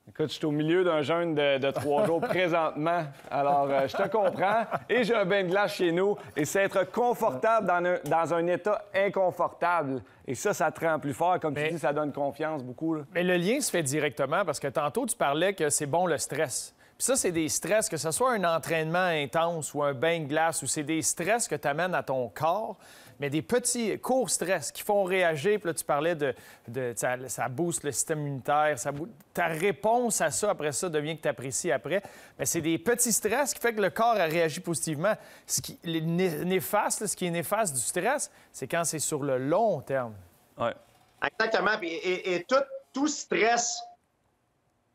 Écoute, je suis au milieu d'un jeûne de 3 jours présentement. Alors, je te comprends. Et j'ai un bain de glace chez nous. Et c'est être confortable dans un état inconfortable. Et ça te rend plus fort. Comme tu dis, ça donne confiance beaucoup. Là. Mais le lien se fait directement parce que tantôt, tu parlais que c'est bon le stress. Puis ça, c'est des stress, que ce soit un entraînement intense ou un bain de glace, ou c'est des stress que tu amènes à ton corps, mais des petits courts stress qui font réagir. Puis là, tu parlais ça booste le système immunitaire. Ta réponse à ça, après ça, devient que tu apprécies après. Mais c'est des petits stress qui fait que le corps a réagi positivement. Ce qui est néfaste du stress, c'est quand c'est sur le long terme. Oui. Exactement. Et tout stress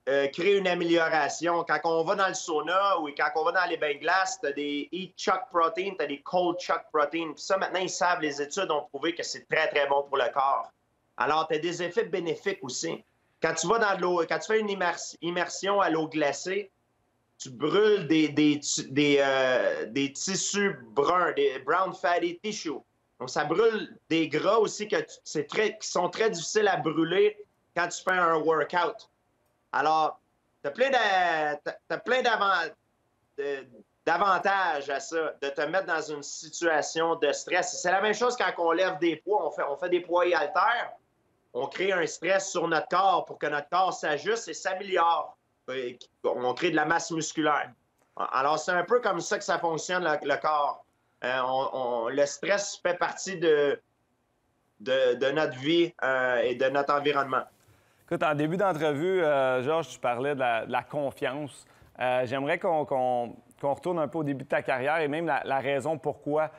crée une amélioration. Quand on va dans le sauna ou quand on va dans les bains de glace, tu as des heat shock protein, tu as des cold shock protein. Puis ça, maintenant, ils savent, les études ont prouvé que c'est très, très bon pour le corps. Alors, tu as des effets bénéfiques aussi. Quand tu vas dans l'eau, quand tu fais une immersion à l'eau glacée, tu brûles des tissus bruns, des brown fatty tissues. Donc, ça brûle des gras aussi qui sont très difficiles à brûler quand tu fais un workout. Alors, tu as plein d'avantages à ça, de te mettre dans une situation de stress. C'est la même chose quand on lève des poids, on fait des poids et haltères, on crée un stress sur notre corps pour que notre corps s'ajuste et s'améliore. On crée de la masse musculaire. Alors, c'est un peu comme ça que ça fonctionne, le corps. Le stress fait partie de notre vie et de notre environnement. Écoute, en début d'entrevue, Georges, tu parlais de la confiance. J'aimerais qu'on retourne un peu au début de ta carrière et même la raison pourquoi,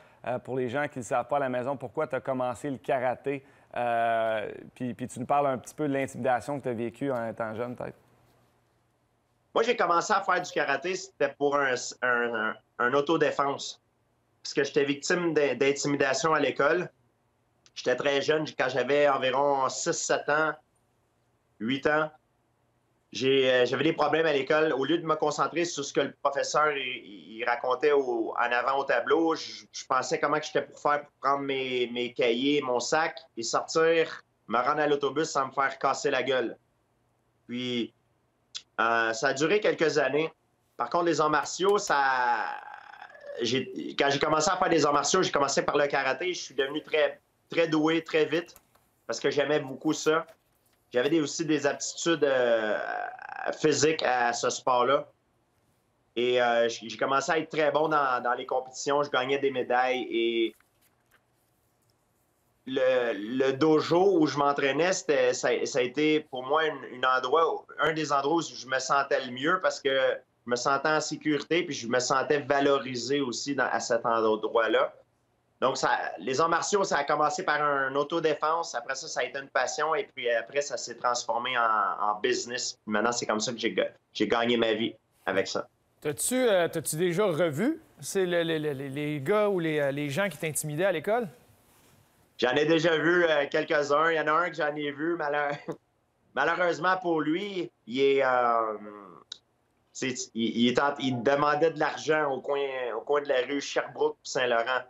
pour les gens qui ne savent pas à la maison, pourquoi tu as commencé le karaté. Puis tu nous parles un petit peu de l'intimidation que tu as vécue en étant jeune, peut-être. Moi, j'ai commencé à faire du karaté, c'était pour un autodéfense. Parce que j'étais victime d'intimidation à l'école. J'étais très jeune, quand j'avais environ 6-7 ans, 8 ans, j'avais des problèmes à l'école. Au lieu de me concentrer sur ce que le professeur il racontait en avant au tableau, je pensais comment j'étais pour faire pour prendre mes cahiers, mon sac et sortir, me rendre à l'autobus sans me faire casser la gueule. Puis, ça a duré quelques années. Par contre, les arts martiaux, quand j'ai commencé à faire des arts martiaux, j'ai commencé par le karaté. Je suis devenu très, très doué, très vite, parce que j'aimais beaucoup ça. J'avais aussi des aptitudes physiques à ce sport-là. Et j'ai commencé à être très bon dans les compétitions. Je gagnais des médailles. Et le dojo où je m'entraînais, ça a été pour moi un des endroits où je me sentais le mieux parce que je me sentais en sécurité puis je me sentais valorisé aussi à cet endroit-là. Donc, les arts martiaux, ça a commencé par un autodéfense. Après ça, ça a été une passion. Et puis après, ça s'est transformé en business. Maintenant, c'est comme ça que j'ai gagné ma vie avec ça. T'as-tu déjà revu les gars ou les gens qui t'intimidaient à l'école? J'en ai déjà vu quelques-uns. Il y en a un que j'en ai vu, malheureusement pour lui, il demandait de l'argent au coin de la rue Sherbrooke-Saint-Laurent.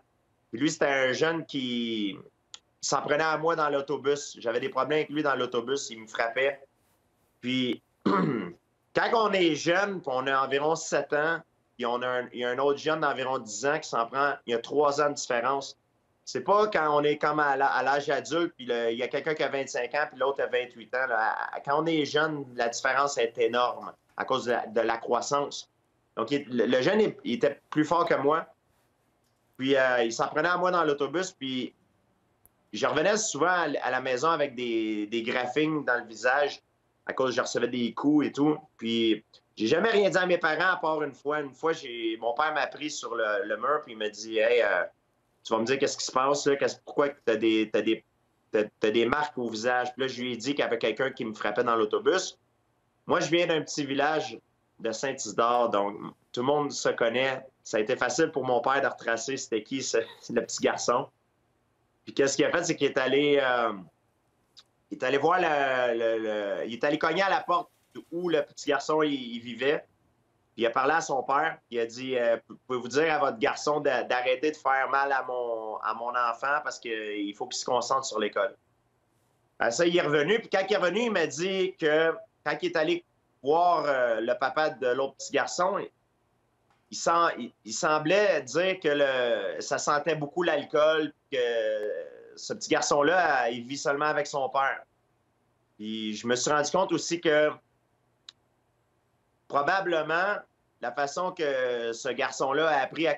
Puis lui, c'était un jeune qui s'en prenait à moi dans l'autobus. J'avais des problèmes avec lui dans l'autobus. Il me frappait. Puis, quand on est jeune, puis on a environ 7 ans, puis il y a un autre jeune d'environ 10 ans qui s'en prend, il y a 3 ans de différence. C'est pas quand on est comme à l'âge adulte, puis il y a quelqu'un qui a 25 ans, puis l'autre a 28 ans. Là. Quand on est jeune, la différence est énorme à cause de la croissance. Donc, le jeune, il était plus fort que moi. Puis, il s'en prenait à moi dans l'autobus, puis je revenais souvent à la maison avec des graphings dans le visage à cause que je recevais des coups et tout. Puis, j'ai jamais rien dit à mes parents à part une fois. Une fois, mon père m'a pris sur le mur, puis il m'a dit « Hey, tu vas me dire qu'est-ce qui se passe, là? Pourquoi tu as des marques au visage? » Puis là, je lui ai dit qu'il y avait quelqu'un qui me frappait dans l'autobus. Moi, je viens d'un petit village de Saint-Isidore, donc tout le monde se connaît. Ça a été facile pour mon père de retracer c'était qui le petit garçon. Puis qu'est-ce qu'il a fait, c'est qu'il est allé voir il est allé cogner à la porte où le petit garçon il vivait. Puis il a parlé à son père. Il a dit pouvez-vous dire à votre garçon d'arrêter de faire mal à mon enfant parce qu'il faut qu'il se concentre sur l'école. Ça, il est revenu. Puis quand il est revenu, il m'a dit que quand il est allé voir le papa de l'autre petit garçon, il semblait dire que ça sentait beaucoup l'alcool, que ce petit garçon-là, il vit seulement avec son père. Puis je me suis rendu compte aussi que probablement, la façon que ce garçon-là a appris à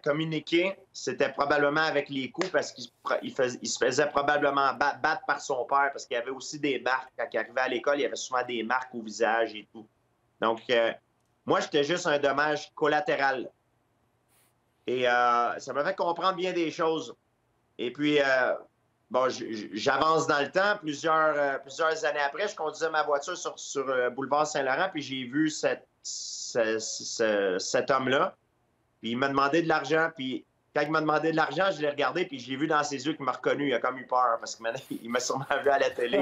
communiquer, c'était probablement avec les coups parce qu'il se faisait probablement battre par son père parce qu'il y avait aussi des marques. Quand il arrivait à l'école, il y avait souvent des marques au visage et tout. Donc, moi, j'étais juste un dommage collatéral. Et ça m'a fait comprendre bien des choses. Et puis, bon, j'avance dans le temps. Plusieurs années après, je conduisais ma voiture sur boulevard Saint-Laurent, puis j'ai vu cet homme-là. Puis il m'a demandé de l'argent. Puis quand il m'a demandé de l'argent, je l'ai regardé, puis j'ai vu dans ses yeux qu'il m'a reconnu. Il a comme eu peur, parce qu'il m'a sûrement vu à la télé.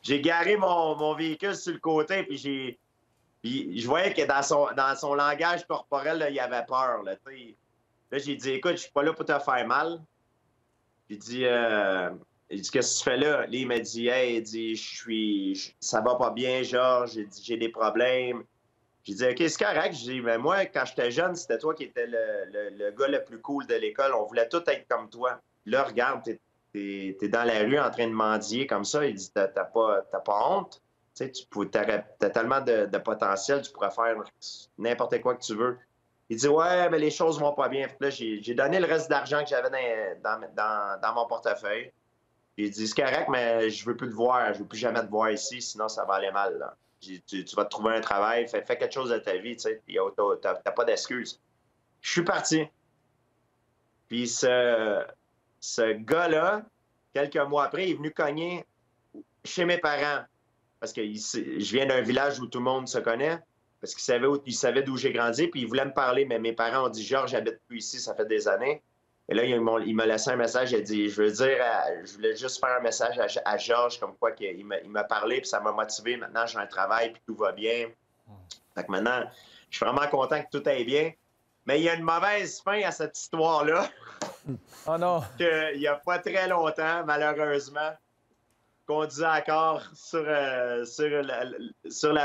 J'ai garé mon véhicule sur le côté, puis je voyais que dans son langage corporel, là, il avait peur. Là, j'ai dit, écoute, je suis pas là pour te faire mal. Il dit, qu'est-ce que tu fais là? Là, il m'a dit, hey, il dit, ça va pas bien, Georges. J'ai des problèmes. J'ai dit, OK, c'est correct. J'ai dit, mais moi, quand j'étais jeune, c'était toi qui étais le gars le plus cool de l'école. On voulait tous être comme toi. Là, regarde, t'es dans la rue en train de mendier comme ça. Il dit, t'as pas honte? Tu sais, t'as tellement de potentiel, tu pourrais faire n'importe quoi que tu veux. Il dit, ouais, mais les choses vont pas bien. Là, j'ai donné le reste d'argent que j'avais dans mon portefeuille. Il dit, c'est correct, mais je veux plus te voir. Je veux plus jamais te voir ici, sinon ça va aller mal. Là. Tu vas te trouver un travail, fais quelque chose de ta vie, tu sais. T'as pas d'excuses. Je suis parti. Puis ce gars-là, quelques mois après, il est venu cogner chez mes parents. Parce que je viens d'un village où tout le monde se connaît. Parce qu'il savait d'où j'ai grandi, puis il voulait me parler. Mais mes parents ont dit, Georges, j'habite plus ici, ça fait des années. Et là, il m'a laissé un message. Il a dit, je voulais juste faire un message à Georges, comme quoi il m'a parlé, puis ça m'a motivé. Maintenant, j'ai un travail, puis tout va bien. Fait que maintenant, je suis vraiment content que tout aille bien. Mais il y a une mauvaise fin à cette histoire-là. Oh non! Il n'y a pas très longtemps, malheureusement, conduisait encore sur la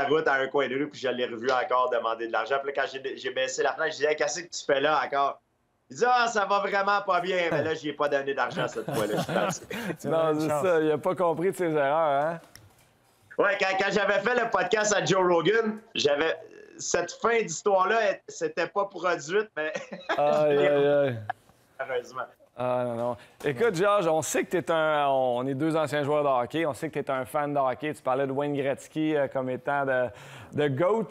route à un coin de rue, puis je l'ai revu encore demander de l'argent. Puis là, quand j'ai baissé la fenêtre, je disais, hey, qu'est-ce que tu fais là encore? Il dit, ah, ça va vraiment pas bien. Mais là, je n'y ai pas donné d'argent cette fois-là. Non, c'est ça. Il n'a pas compris de ses erreurs, hein? Oui, quand j'avais fait le podcast à Joe Rogan, cette fin d'histoire-là, c'était pas produite, mais. Aïe, aïe, aïe. Heureusement. Ah non, non. Écoute, Georges, on sait que on est deux anciens joueurs de hockey. On sait que tu es un fan de hockey. Tu parlais de Wayne Gretzky comme étant de GOAT.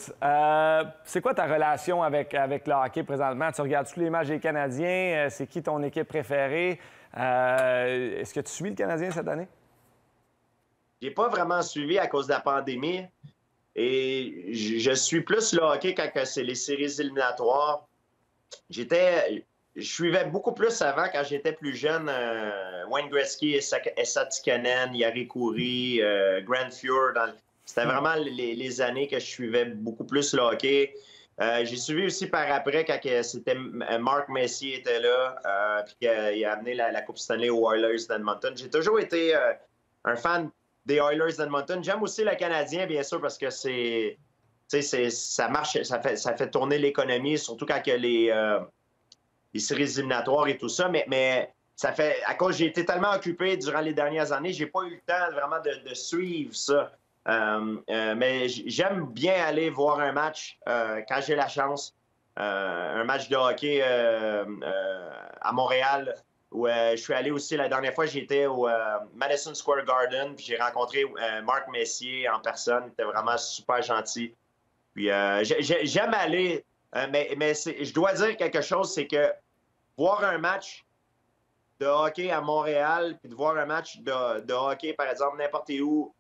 C'est quoi ta relation avec le hockey présentement? Tu regardes tous les matchs des Canadiens? C'est qui ton équipe préférée? Est-ce que tu suis le Canadien cette année? J'ai pas vraiment suivi à cause de la pandémie. Et je suis plus le hockey quand c'est les séries éliminatoires. je suivais beaucoup plus avant, quand j'étais plus jeune, Wayne Gretzky, Esa Tikkanen, Jari Kurri, Grant Fuhr. C'était vraiment les années que je suivais beaucoup plus le hockey. J'ai suivi aussi par après quand c'était Mark Messier était là, puis qu'il a amené la Coupe Stanley aux Oilers d'Edmonton. J'ai toujours été un fan des Oilers d'Edmonton. J'aime aussi le Canadien, bien sûr, parce que ça marche, ça fait tourner l'économie, surtout quand il y a les séries éliminatoires et tout ça. Mais ça fait, à cause j'ai été tellement occupé durant les dernières années, j'ai pas eu le temps vraiment de suivre ça. Mais j'aime bien aller voir un match quand j'ai la chance. Un match de hockey à Montréal, où je suis allé aussi la dernière fois, j'étais au Madison Square Garden, puis j'ai rencontré Mark Messier en personne. Il était vraiment super gentil. Puis j'aime aller, mais je dois dire quelque chose, c'est que voir un match de hockey à Montréal, puis de voir un match de hockey, par exemple, n'importe où,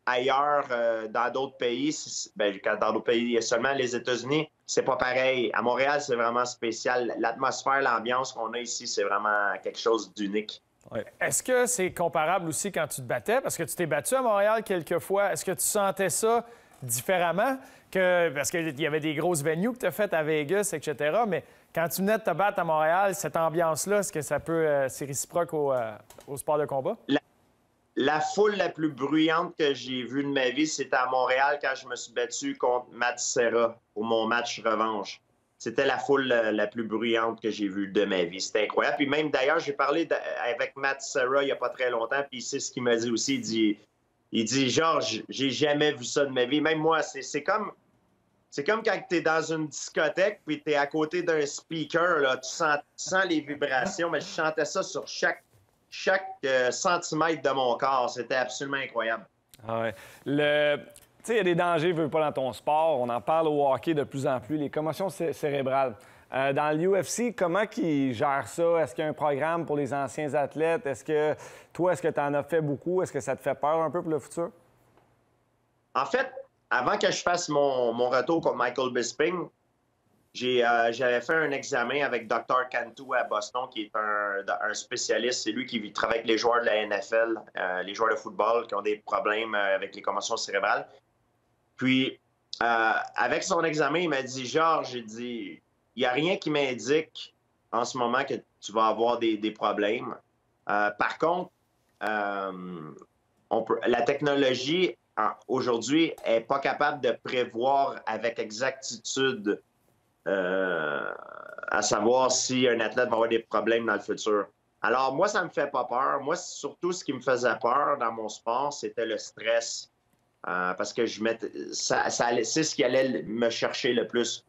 ailleurs, dans d'autres pays, dans d'autres pays, il y a seulement les États-Unis, c'est pas pareil. À Montréal, c'est vraiment spécial. L'atmosphère, l'ambiance qu'on a ici, c'est vraiment quelque chose d'unique. Ouais. Est-ce que c'est comparable aussi quand tu te battais? Parce que tu t'es battu à Montréal quelques fois. Est-ce que tu sentais ça différemment? Parce qu'il y avait des grosses venues que tu as faites à Vegas, etc. Mais quand tu venais de te battre à Montréal, cette ambiance-là, est-ce que ça peut... c'est réciproque au sport de combat? La foule la plus bruyante que j'ai vue de ma vie, c'était à Montréal quand je me suis battu contre Matt Serra pour mon match revanche. C'était la foule la plus bruyante que j'ai vue de ma vie. C'était incroyable. Puis même, d'ailleurs, j'ai parlé avec Matt Serra il n'y a pas très longtemps, puis c'est ce qu'il m'a dit aussi. Il dit Georges, j'ai jamais vu ça de ma vie. Même moi, c'est comme quand tu es dans une discothèque puis tu es à côté d'un speaker, là, tu sens les vibrations, mais je chantais ça sur chaque centimètre de mon corps. C'était absolument incroyable. Ah ouais. Tu sais, il y a des dangers, veux pas, dans ton sport. On en parle au hockey de plus en plus, les commotions cérébrales. Dans l'UFC, comment ils gèrent ça? Est-ce qu'il y a un programme pour les anciens athlètes? Est-ce que tu en as fait beaucoup? Est-ce que ça te fait peur un peu pour le futur? En fait, avant que je fasse mon retour contre Michael Bisping, j'avais fait un examen avec Dr. Cantu à Boston, qui est un spécialiste. C'est lui qui travaille avec les joueurs de la NFL, les joueurs de football qui ont des problèmes avec les commotions cérébrales. Puis, avec son examen, il m'a dit, Georges, il n'y a rien qui m'indique en ce moment que tu vas avoir des problèmes. Par contre, la technologie, aujourd'hui, n'est pas capable de prévoir avec exactitude à savoir si un athlète va avoir des problèmes dans le futur. Alors, moi, ça me fait pas peur. Moi, surtout, ce qui me faisait peur dans mon sport, c'était le stress. Parce que c'est ce qui allait me chercher le plus.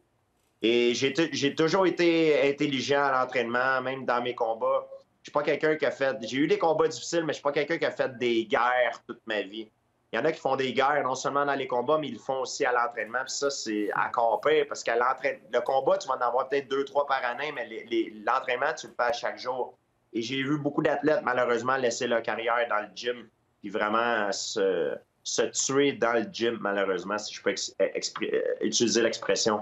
Et j'ai toujours été intelligent à l'entraînement, même dans mes combats. Je suis pas quelqu'un qui a fait... J'ai eu des combats difficiles, mais je suis pas quelqu'un qui a fait des guerres toute ma vie. Il y en a qui font des guerres non seulement dans les combats, mais ils le font aussi à l'entraînement. Puis ça, c'est encore pire, parce qu'à le combat, tu vas en avoir peut-être 2-3 par année, mais l'entraînement, tu le fais à chaque jour. Et j'ai vu beaucoup d'athlètes, malheureusement, laisser leur carrière dans le gym, puis vraiment se tuer dans le gym, malheureusement, si je peux utiliser l'expression.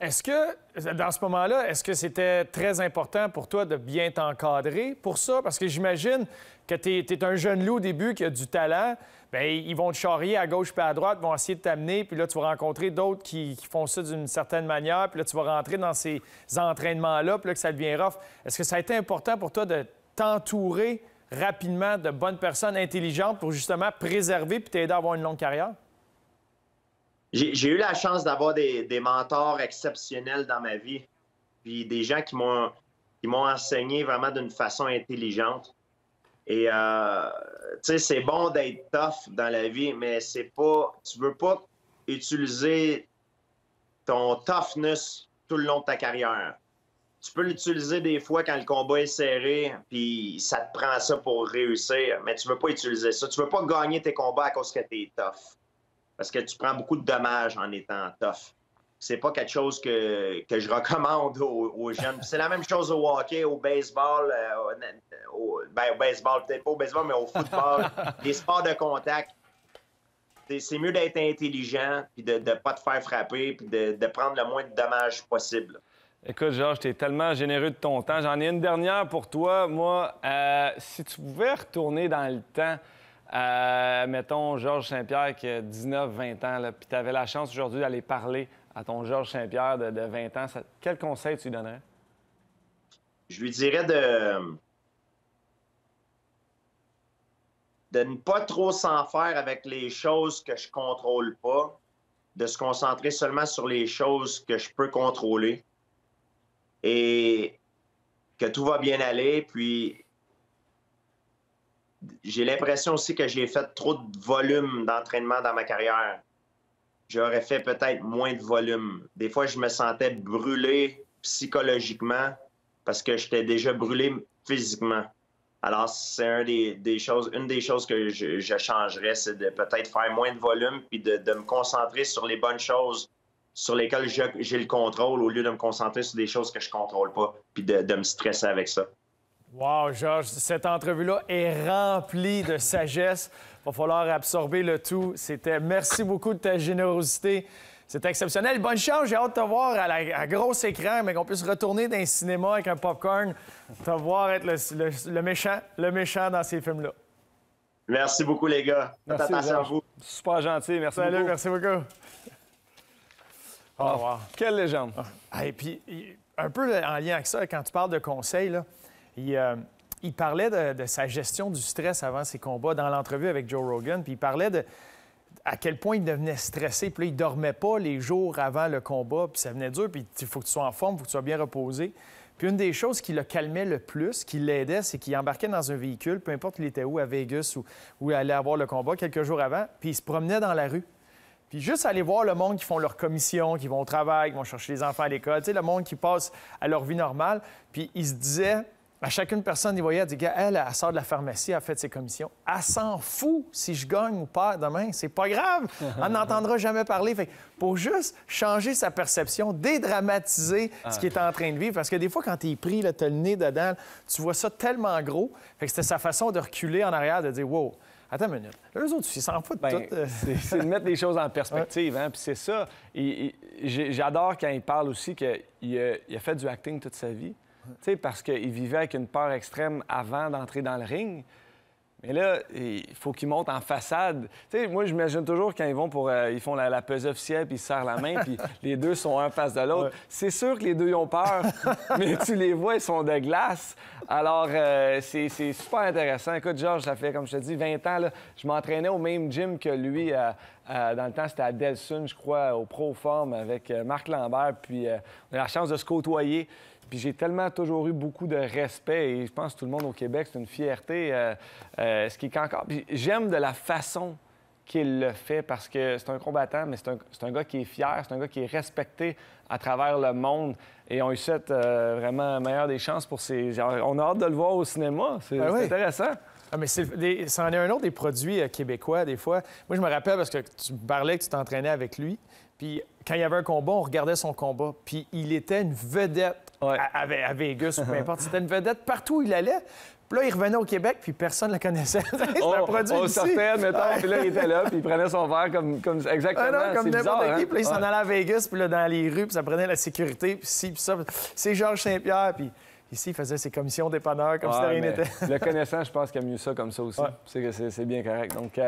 Est-ce que, dans ce moment-là, est-ce que c'était très important pour toi de bien t'encadrer pour ça? Parce que j'imagine que tu es un jeune loup au début qui a du talent. Bien, ils vont te charrier à gauche puis à droite, vont essayer de t'amener, puis là, tu vas rencontrer d'autres qui font ça d'une certaine manière, puis là, tu vas rentrer dans ces entraînements-là, puis là, que ça devient rough. Est-ce que ça a été important pour toi de t'entourer rapidement de bonnes personnes intelligentes pour justement préserver puis t'aider à avoir une longue carrière? J'ai eu la chance d'avoir des mentors exceptionnels dans ma vie, puis des gens qui m'ont enseigné vraiment d'une façon intelligente. Et, tu sais, c'est bon d'être tough dans la vie, mais tu veux pas utiliser ton toughness tout le long de ta carrière. Tu peux l'utiliser des fois quand le combat est serré, puis ça te prend ça pour réussir, mais tu veux pas utiliser ça. Tu veux pas gagner tes combats à cause que t'es tough. Parce que tu prends beaucoup de dommages en étant tough. C'est pas quelque chose que je recommande aux jeunes. C'est la même chose au hockey, au baseball, au baseball, peut-être pas au baseball, mais au football, les sports de contact. C'est mieux d'être intelligent, puis de ne pas te faire frapper, puis de prendre le moins de dommages possible. Écoute, Georges, tu es tellement généreux de ton temps. J'en ai une dernière pour toi. Moi, si tu pouvais retourner dans le temps, mettons, Georges Saint-Pierre qui a 19-20 ans, puis tu avais la chance aujourd'hui d'aller parler à ton Georges Saint-Pierre de 20 ans, quel conseil tu lui donnerais? Je lui dirais de ne pas trop s'en faire avec les choses que je contrôle pas, de se concentrer seulement sur les choses que je peux contrôler et que tout va bien aller. Puis, j'ai l'impression aussi que j'ai fait trop de volume d'entraînement dans ma carrière. J'aurais fait peut-être moins de volume. Des fois, je me sentais brûlé psychologiquement parce que j'étais déjà brûlé physiquement. Alors, c'est une des choses que je changerais, c'est de peut-être faire moins de volume puis de me concentrer sur les bonnes choses sur lesquelles j'ai le contrôle au lieu de me concentrer sur des choses que je contrôle pas puis de me stresser avec ça. Wow, Georges, cette entrevue-là est remplie de sagesse. Il va falloir absorber le tout. Merci beaucoup de ta générosité. C'était exceptionnel. Bonne chance. J'ai hâte de te voir à gros écran, mais qu'on puisse retourner dans un cinéma avec un popcorn, te voir être le méchant dans ces films-là. Merci beaucoup, les gars. Faites attention à vous. Super gentil. Merci Salut, beaucoup. merci beaucoup. Oh, wow. Quelle légende. Et puis, un peu en lien avec ça, quand tu parles de conseils, là, il parlait de sa gestion du stress avant ses combats dans l'entrevue avec Joe Rogan, puis il parlait à quel point il devenait stressé, puis là, il dormait pas les jours avant le combat, puis ça venait dur, puis il faut que tu sois en forme, il faut que tu sois bien reposé. Puis une des choses qui le calmait le plus, qui l'aidait, c'est qu'il embarquait dans un véhicule, peu importe il était où, à Vegas, où il allait avoir le combat quelques jours avant, puis il se promenait dans la rue. Puis juste aller voir le monde qui font leur commission, qui vont au travail, qui vont chercher les enfants à l'école, tu sais, le monde qui passe à leur vie normale, puis il se disait... À chacune personne, il voyait, elle dit, elle sort de la pharmacie, elle a fait ses commissions. Elle s'en fout si je gagne ou pas demain. C'est pas grave. Elle n'entendra jamais parler. Fait pour juste changer sa perception, dédramatiser ce qu'il est en train de vivre. Parce que des fois, quand tu es pris, tu as le nez dedans, tu vois ça tellement gros. Fait que c'était sa façon de reculer en arrière, de dire, wow, attends une minute. Eux autres, ils s'en foutent de tout. C'est de mettre les choses en perspective. Hein? Puis c'est ça. J'adore quand il parle aussi qu'il a fait du acting toute sa vie. Parce qu'il vivait avec une peur extrême avant d'entrer dans le ring. Mais là, il faut qu'il monte en façade. Moi, j'imagine toujours quand ils font la pesée officielle puis ils se serrent la main puis les deux sont un face de l'autre. Ouais. C'est sûr que les deux ils ont peur, mais tu les vois, ils sont de glace. Alors, c'est super intéressant. Écoute, Georges, ça fait, comme je te dis, 20 ans, là, je m'entraînais au même gym que lui. Dans le temps, c'était à Delsun, je crois, au Proform avec Marc Lambert. Puis, on a la chance de se côtoyer. Puis j'ai tellement toujours eu beaucoup de respect et je pense que tout le monde au Québec, c'est une fierté. Ce qui est encore... Puis j'aime de la façon qu'il le fait parce que c'est un combattant, mais c'est un gars qui est fier, c'est un gât qui est respecté à travers le monde. Et on lui souhaite vraiment la meilleure des chances pour ses... On a hâte de le voir au cinéma. C'est intéressant. Ah, mais c'en est un autre des produits québécois, des fois. Moi, je me rappelle parce que tu me parlais que tu t'entraînais avec lui. Puis quand il y avait un combat, on regardait son combat. Puis il était une vedette à Vegas, peu importe. C'était une vedette partout où il allait. Puis là, il revenait au Québec, puis personne ne le connaissait. C'est un produit on sortait, mettons, puis là, il était là, puis il prenait son verre comme exactement. Ah non, comme n'importe qui. Hein? Puis là, il s'en allait à Vegas, puis là, dans les rues, puis ça prenait la sécurité, puis ci, puis ça. C'est Georges Saint-Pierre, puis... Ici, il faisait ses commissions dépanneurs comme si rien n'était. Le connaissant, je pense qu'il aime mieux ça comme ça aussi. Ouais. C'est bien correct. Donc,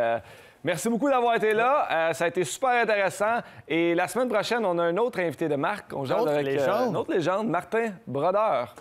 merci beaucoup d'avoir été là. Ça a été super intéressant. Et la semaine prochaine, on a un autre invité de marque. On jase avec une autre légende, Martin Brodeur.